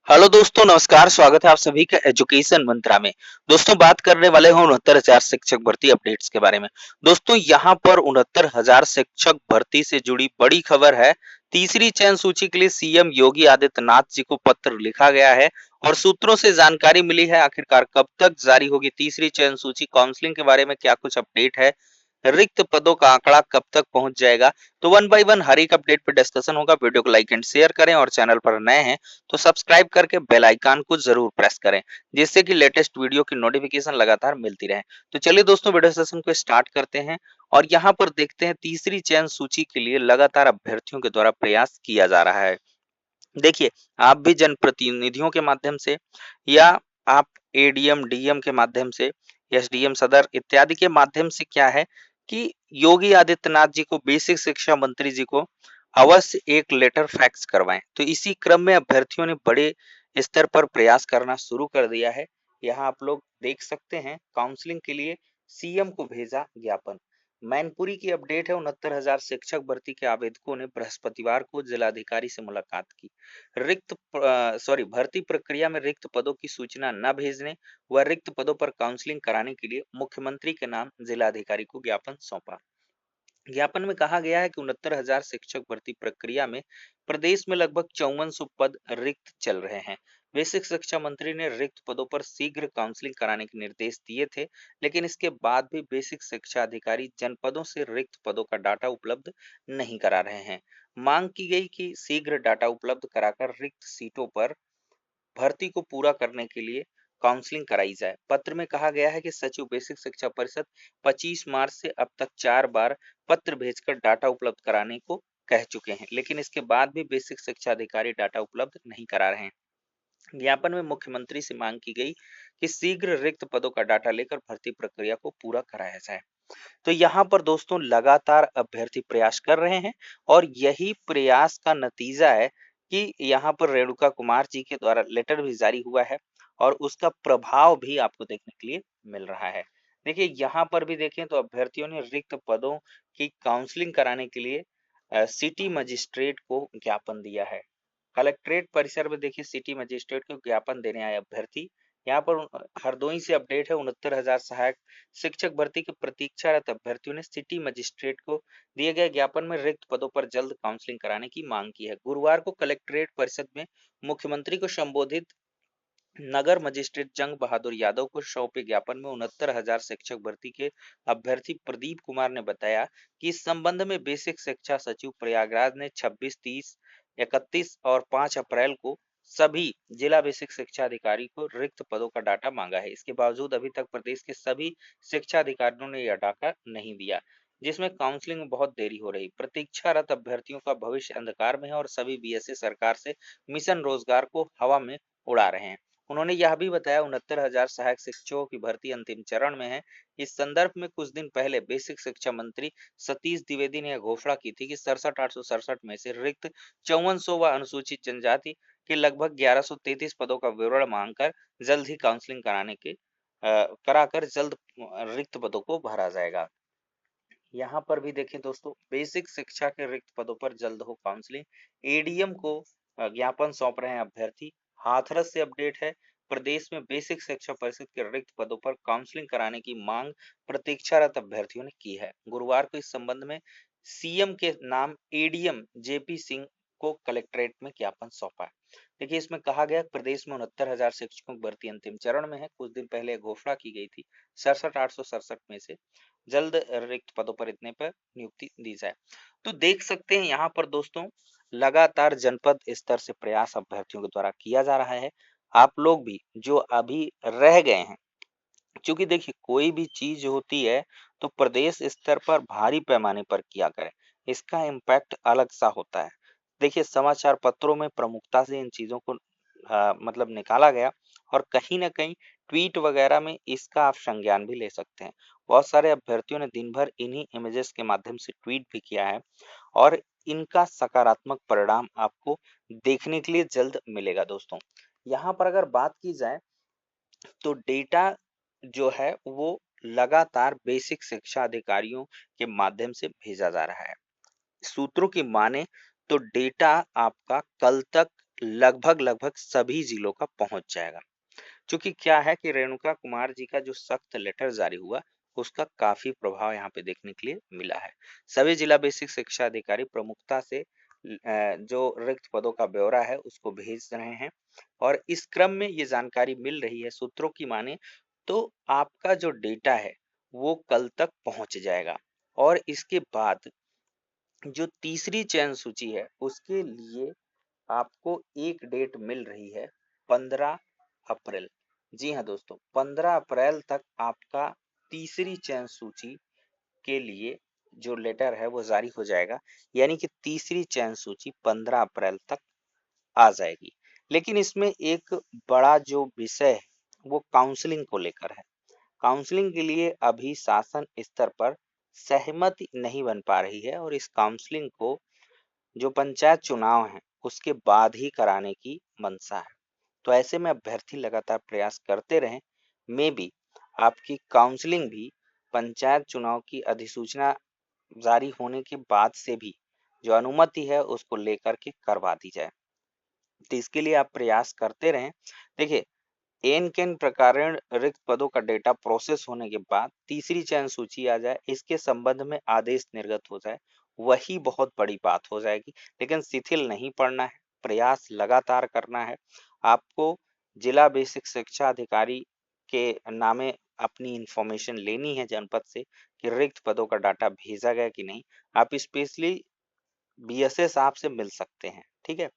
Hello दोस्तों, नमस्कार। स्वागत है आप सभी का एजुकेशन मंत्रा में। दोस्तों, बात करने वाले हैं 69,000 शिक्षक भर्ती अपडेट्स के बारे में। दोस्तों, यहाँ पर 69,000 शिक्षक भर्ती से जुड़ी बड़ी खबर है। तीसरी चयन सूची के लिए सीएम योगी आदित्यनाथ जी को पत्र लिखा गया है और सूत्रों से जानकारी मिली है आखिरकार कब तक जारी होगी तीसरी चयन सूची, काउंसलिंग के बारे में क्या कुछ अपडेट है, रिक्त पदों का आंकड़ा कब तक पहुंच जाएगा। तो वन बाय वन हर एक अपडेट पे डिस्कशन होगा। वीडियो को लाइक एंड शेयर करें और चैनल पर नए हैं तो सब्सक्राइब करके बेल आइकन को जरूर प्रेस करें, जिससे कि लेटेस्ट वीडियो की नोटिफिकेशन लगातार मिलती रहे। तो चलिए दोस्तों, वीडियो सेशन को स्टार्ट करते हैं और यहाँ पर देखते हैं तीसरी चयन सूची के लिए लगातार अभ्यर्थियों के द्वारा प्रयास किया जा रहा है। देखिए, आप भी जनप्रतिनिधियों के माध्यम से या आप एडीएम डीएम के माध्यम से, एसडीएम सदर इत्यादि के माध्यम से क्या है कि योगी आदित्यनाथ जी को, बेसिक शिक्षा मंत्री जी को अवश्य एक लेटर फैक्स करवाएं। तो इसी क्रम में अभ्यर्थियों ने बड़े स्तर पर प्रयास करना शुरू कर दिया है। यहाँ आप लोग देख सकते हैं, काउंसलिंग के लिए सीएम को भेजा ज्ञापन। मैनपुरी की अपडेट है। 69,000 शिक्षक भर्ती के आवेदकों ने बृहस्पतिवार को जिलाधिकारी से मुलाकात की। भर्ती प्रक्रिया में रिक्त पदों की सूचना न भेजने व रिक्त पदों पर काउंसलिंग कराने के लिए मुख्यमंत्री के नाम जिलाधिकारी को ज्ञापन सौंपा। ज्ञापन में कहा गया है कि 69,000 शिक्षक भर्ती प्रक्रिया में प्रदेश में लगभग 5400 पद रिक्त चल रहे हैं। बेसिक शिक्षा मंत्री ने रिक्त पदों पर शीघ्र काउंसलिंग कराने के निर्देश दिए थे, लेकिन इसके बाद भी बेसिक शिक्षा अधिकारी जनपदों से रिक्त पदों का डाटा उपलब्ध नहीं करा रहे हैं। मांग की गई कि शीघ्र डाटा उपलब्ध कराकर रिक्त सीटों पर भर्ती को पूरा करने के लिए काउंसलिंग कराई जाए। पत्र में कहा गया है कि सचिव बेसिक शिक्षा परिषद 25 मार्च से अब तक 4 बार पत्र भेजकर डाटा उपलब्ध कराने को कह चुके हैं, लेकिन इसके बाद भी बेसिक शिक्षा अधिकारी डाटा उपलब्ध नहीं करा रहे हैं। ज्ञापन में मुख्यमंत्री से मांग की गई कि शीघ्र रिक्त पदों का डाटा लेकर भर्ती प्रक्रिया को पूरा कराया जाए। तो यहाँ पर दोस्तों लगातार अभ्यर्थी प्रयास कर रहे हैं और यही प्रयास का नतीजा है कि यहाँ पर रेणुका कुमार जी के द्वारा लेटर भी जारी हुआ है और उसका प्रभाव भी आपको देखने के लिए मिल रहा है। देखिए, यहाँ पर भी देखें तो अभ्यर्थियों ने रिक्त पदों की काउंसलिंग कराने के लिए सिटी मजिस्ट्रेट को ज्ञापन दिया है। कलेक्ट्रेट परिसर में देखिए, सिटी मजिस्ट्रेट को ज्ञापन देने आए अभ्यर्थी। यहाँ पर हरदोई से अपडेट है। 69,000 सहायक शिक्षक भर्ती की प्रतीक्षारत अभ्यर्थियों ने सिटी मजिस्ट्रेट को दिए गए ज्ञापन में रिक्त पदों पर जल्द काउंसलिंग कराने की मांग की है। गुरुवार को कलेक्ट्रेट परिषद में मुख्यमंत्री को संबोधित नगर मजिस्ट्रेट जंग बहादुर यादव को सौंपे ज्ञापन में 69,000 शिक्षक भर्ती के अभ्यर्थी प्रदीप कुमार ने बताया कि इस संबंध में बेसिक शिक्षा सचिव प्रयागराज ने 26, 30, 31 और 5 अप्रैल को सभी जिला बेसिक शिक्षा अधिकारी को रिक्त पदों का डाटा मांगा है। इसके बावजूद अभी तक प्रदेश के सभी शिक्षा अधिकारियों ने यह डाटा नहीं दिया, जिसमें काउंसलिंग में बहुत देरी हो रही। प्रतीक्षारत अभ्यर्थियों का भविष्य अंधकार में है और सभी बीएसए सरकार से मिशन रोजगार को हवा में उड़ा रहे हैं। उन्होंने यह भी बताया 69,000 सहायक शिक्षकों की भर्ती अंतिम चरण में है। इस संदर्भ में कुछ दिन पहले बेसिक शिक्षा मंत्री सतीश द्विवेदी ने घोषणा की थी कि 67,867 में से रिक्त 5400 व अनुसूचित जनजाति के लगभग 1133 पदों का विवरण मांगकर जल्द ही काउंसलिंग कराकर जल्द रिक्त पदों को भरा जाएगा। यहाँ पर भी देखें दोस्तों, बेसिक शिक्षा के रिक्त पदों पर जल्द हो काउंसलिंग। एडीएम को ज्ञापन सौंप रहे हैं अभ्यर्थी। हाथरस से अपडेट है। प्रदेश में बेसिक शिक्षा परिषद के रिक्त पदों पर काउंसलिंग कराने की मांग प्रतीक्षारत अभ्यर्थियों ने की है। गुरुवार को इस संबंध में सीएम के नाम एडीएम जेपी सिंह को कलेक्ट्रेट में ज्ञापन सौंपा है। देखिए, इसमें कहा गया प्रदेश में 69,000 शिक्षकों की भर्ती अंतिम चरण में है। कुछ दिन पहले घोषणा की गई थी 67,867 में से जल्द रिक्त पदों पर इतने पर नियुक्ति दी जाए। तो देख सकते हैं यहाँ पर दोस्तों, लगातार जनपद स्तर से प्रयास अभ्यर्थियों के द्वारा किया जा रहा है। आप लोग भी जो अभी रह गए हैं, क्योंकि देखिए कोई भी चीज होती है तो प्रदेश स्तर पर भारी पैमाने पर किया करें, इसका इम्पैक्ट अलग सा होता है। देखिए, समाचार पत्रों में प्रमुखता से इन चीजों को मतलब निकाला गया और कहीं ना कहीं ट्वीट वगैरह में इसका आप संज्ञान भी ले सकते हैं। बहुत सारे अभ्यर्थियों ने दिन भर इन्हीं इमेजेस के माध्यम से ट्वीट भी किया है और इनका सकारात्मक परिणाम आपको देखने के लिए जल्द मिलेगा दोस्तों। यहाँ पर अगर बात की जाए तो डेटा जो है वो लगातार बेसिक शिक्षा अधिकारियों के माध्यम से भेजा जा रहा है। सूत्रों की माने तो डेटा आपका कल तक लगभग सभी जिलों का पहुंच जाएगा। क्योंकि क्या है कि रेणुका कुमार जी का जो सख्त लेटर जारी हुआ, उसका काफी प्रभाव यहाँ पे देखने के लिए मिला है। सभी जिला बेसिक शिक्षा अधिकारी प्रमुखता से जो रिक्त पदों का ब्यौरा है उसको भेज रहे हैं, और इस क्रम में ये जानकारी मिल रही है, सूत्रों की माने तो आपका जो डेटा है वो कल तक पहुंच जाएगा। और इसके बाद जो तीसरी चयन सूची है उसके लिए आपको एक डेट मिल रही है, 15 अप्रैल। जी हाँ दोस्तों, 15 अप्रैल तक आपका तीसरी चयन सूची के लिए जो लेटर है वो जारी हो जाएगा, यानी कि तीसरी चयन सूची 15 अप्रैल तक आ जाएगी। लेकिन इसमें एक बड़ा जो विषय है वो काउंसलिंग को लेकर है। काउंसलिंग के लिए अभी शासन स्तर पर सहमति नहीं बन पा रही है, और इस काउंसलिंग को जो पंचायत चुनाव है उसके बाद ही कराने की मंशा है। तो ऐसे में अभ्यर्थी लगातार प्रयास करते रहें, मे बी आपकी काउंसलिंग भी पंचायत चुनाव की अधिसूचना जारी होने के बाद से भी जो अनुमति है उसको लेकर के करवा दी जाए। तो इसके लिए आप प्रयास करते रहें। देखिए, एन केन प्रकारण रिक्त पदों का डेटा प्रोसेस होने के बाद तीसरी चयन सूची आ जाए, इसके संबंध में आदेश निर्गत हो जाए, वही बहुत बड़ी बात हो जाएगी। लेकिन शिथिल नहीं पड़ना है, प्रयास लगातार करना है। आपको जिला बेसिक शिक्षा अधिकारी के नामे अपनी इंफॉर्मेशन लेनी है जनपद से कि रिक्त पदों का डाटा भेजा गया कि नहीं। आप स्पेशली बीएसए साहब से मिल सकते हैं, ठीक है।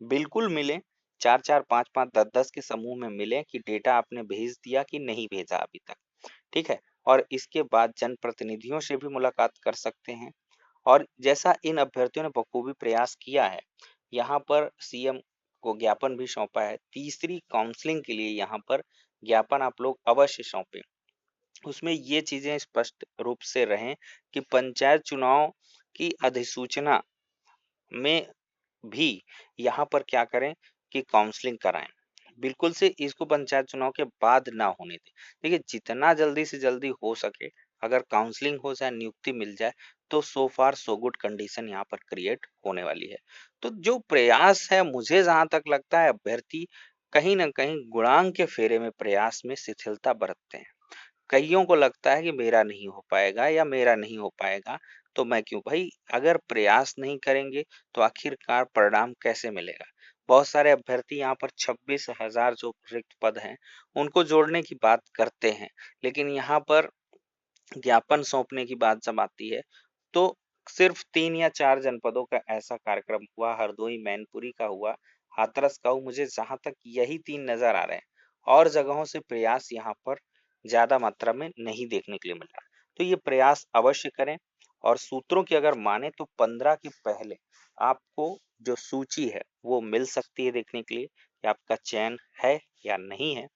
बिल्कुल मिलें, 4-4, 5-5, 10-10 के समूह में मिलें कि डेटा आपने भेज दिया कि नहीं भेजा अभी तक, ठीक है। और इसके बाद जनप्रतिनिधियों से भी मुलाकात कर सकते हैं। और जैसा इन अभ्यर्थियों ने बखूबी प्रयास किया है, यहाँ पर सीएम को ज्ञापन भी सौंपा है। तीसरी काउंसलिंग के लिए यहाँ पर ज्ञापन आप लोग अवश्य सौंपें। उसमें ये चीजें स्पष्ट रूप से रहें कि पंचायत चुनाव की अधिसूचना में भी यहाँ पर क्या करें कि काउंसलिंग कराएं। बिल्कुल से इसको पंचायत चुनाव के बाद ना होने दें। देखिए, जितना जल्दी से जल्दी हो सके अगर काउंसलिंग हो जाए, नियुक्ति मिल जाए, तो सो फार सो गुड कंडीशन यहाँ पर क्रिएट होने वाली है। तो जो प्रयास है, मुझे जहां तक लगता है अभ्यर्थी कहीं ना कहीं गुणांक के फेरे में प्रयास में शिथिलता बरतते हैं। कईयों को लगता है कि मेरा नहीं हो पाएगा या मेरा नहीं हो पाएगा, तो मैं क्यों भाई, अगर प्रयास नहीं करेंगे तो आखिरकार परिणाम कैसे मिलेगा। बहुत सारे अभ्यर्थी यहाँ पर 26,000 जो रिक्त पद हैं उनको जोड़ने की बात करते हैं, लेकिन यहाँ पर ज्ञापन सौंपने की बात जब आती है तो सिर्फ 3 या 4 जनपदों का ऐसा कार्यक्रम हुआ, हरदोई, मैनपुरी का हुआ, हाथरस का हुआ, मुझे जहां तक यही 3 नजर आ रहे हैं। और जगहों से प्रयास यहाँ पर ज्यादा मात्रा में नहीं देखने के लिए मिल रहा। तो ये प्रयास अवश्य करें। और सूत्रों की अगर माने तो 15 के पहले आपको जो सूची है वो मिल सकती है देखने के लिए कि आपका चयन है या नहीं है।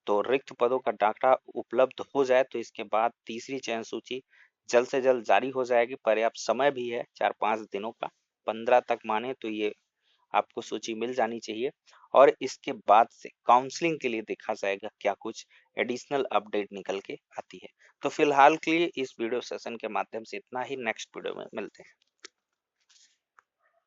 तो रिक्त पदों का डाटा उपलब्ध हो जाए तो इसके बाद तीसरी चयन सूची जल्द से जल्द जारी हो जाएगी। पर्याप्त समय भी है, 4-5 दिनों का। 15 तक माने तो ये आपको सूची मिल जानी चाहिए। और इसके बाद से काउंसलिंग के लिए देखा जाएगा क्या कुछ एडिशनल अपडेट निकल के आती है। तो फिलहाल के लिए इस वीडियो सेशन के माध्यम से इतना ही। नेक्स्ट वीडियो में मिलते हैं।